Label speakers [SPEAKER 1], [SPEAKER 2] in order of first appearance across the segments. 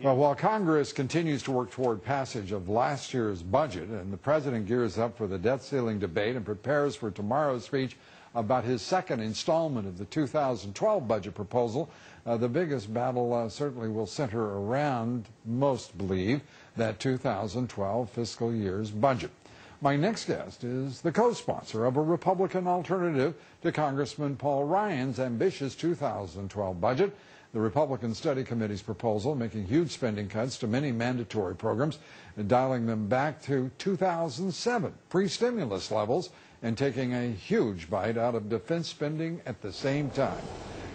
[SPEAKER 1] Well, while Congress continues to work toward passage of last year's budget and the president gears up for the debt ceiling debate and prepares for tomorrow's speech about his second installment of the 2012 budget proposal, the biggest battle certainly will center around, most believe, that 2012 fiscal year's budget. My next guest is the co-sponsor of a Republican alternative to Congressman Paul Ryan's ambitious 2012 budget. The Republican Study Committee's proposal making huge spending cuts to many mandatory programs and dialing them back to 2007 pre-stimulus levels and taking a huge bite out of defense spending at the same time.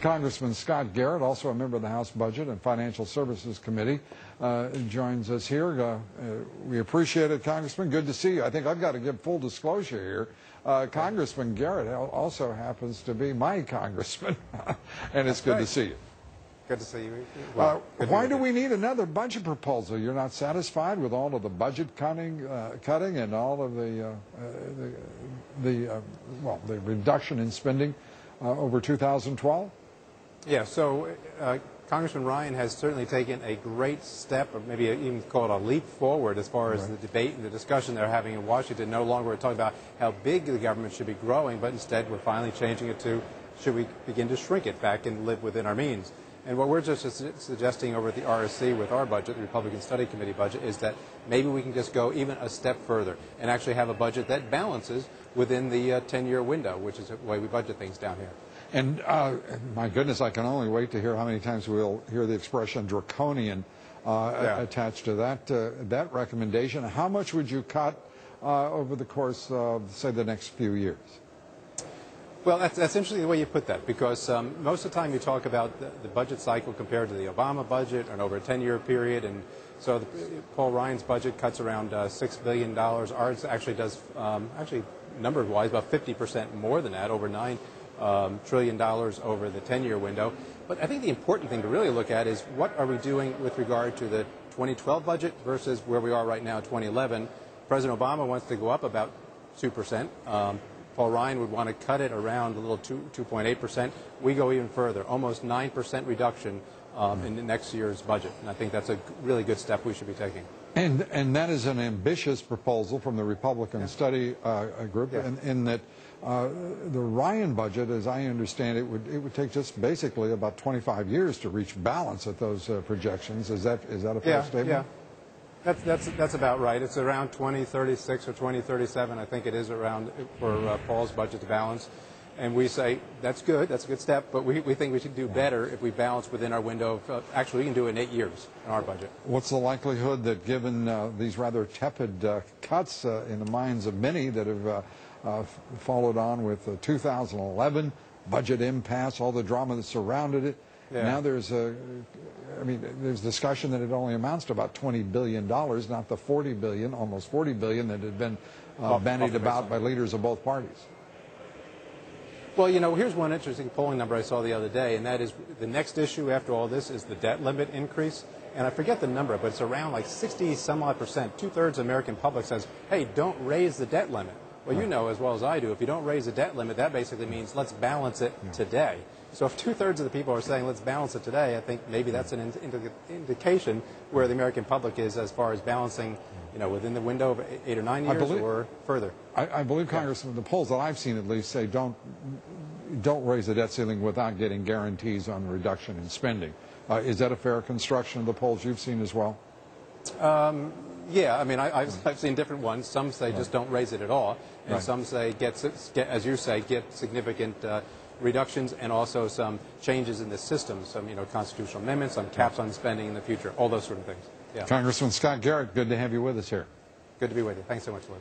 [SPEAKER 1] Congressman Scott Garrett, also a member of the House Budget and Financial Services Committee, joins us here. We appreciate it, Congressman. Good to see you. I think I've got to give full disclosure here. Congressman Garrett also happens to be my congressman, and it's good to see you.
[SPEAKER 2] Good to see you.
[SPEAKER 1] Why do we need another budget proposal? You're not satisfied with all of the budget cutting and all of the reduction in spending over 2012?
[SPEAKER 2] Yeah. So Congressman Ryan has certainly taken a great step, or maybe even call it a leap forward, as far as the debate and the discussion they're having in Washington. No longer we're talking about how big the government should be growing, but instead we're finally changing it to, should we begin to shrink it back and live within our means? And what we're just suggesting over at the RSC with our budget, the Republican Study Committee budget, is that maybe we can just go even a step further and actually have a budget that balances within the 10-year window, which is the way we budget things down here.
[SPEAKER 1] And my goodness, I can only wait to hear how many times we'll hear the expression draconian attached to that recommendation. How much would you cut over the course of, say, the next few years?
[SPEAKER 2] Well, that's interesting the way you put that, because most of the time you talk about the budget cycle compared to the Obama budget and over a 10-year period, and so Paul Ryan's budget cuts around $6 billion. Ours actually does, number-wise, about 50% more than that, over $9 trillion over the 10-year window. But I think the important thing to really look at is what are we doing with regard to the 2012 budget versus where we are right now, 2011. President Obama wants to go up about 2%. Paul Ryan would want to cut it around a little 2.8%. We go even further, almost 9% reduction in the next year's budget. And I think that's a really good step we should be taking.
[SPEAKER 1] And that is an ambitious proposal from the Republican Study Group, in that the Ryan budget, as I understand it, would take just basically about 25 years to reach balance at those projections. Is that a fair statement?
[SPEAKER 2] Yeah. That's about right. It's around 2036 or 2037, I think it is, around for Paul's budget to balance. And we say that's good, that's a good step, but we think we should do better if we balance within our window of, actually we can do it in 8 years in our budget.
[SPEAKER 1] What's the likelihood that, given these rather tepid cuts in the minds of many that have followed on with the 2011 budget impasse, all the drama that surrounded it, now there's there's discussion that it only amounts to about $20 billion, not the $40 billion, almost $40 billion that had been bandied about by leaders of both parties.
[SPEAKER 2] Well, here's one interesting polling number I saw the other day, and that is the next issue after all this is the debt limit increase. And I forget the number, but it's around like 60-some-odd%. Two-thirds of the American public says, hey, don't raise the debt limit. Well, you know as well as I do, if you don't raise the debt limit, that basically means let's balance it today. So if two-thirds of the people are saying let's balance it today, I think maybe that's an indication where the American public is as far as balancing, within the window of 8 or 9 years or further.
[SPEAKER 1] I believe, Congressman, the polls that I've seen at least say don't raise the debt ceiling without getting guarantees on reduction in spending. Is that a fair construction of the polls you've seen as well?
[SPEAKER 2] Yeah, I've seen different ones. Some say just don't raise it at all, and some say as you say, get significant reductions and also some changes in the system, some constitutional amendments, some caps on spending in the future, all those sort of things. Yeah.
[SPEAKER 1] Congressman Scott Garrett, good to have you with us here.
[SPEAKER 2] Good to be with you. Thanks so much, Lou.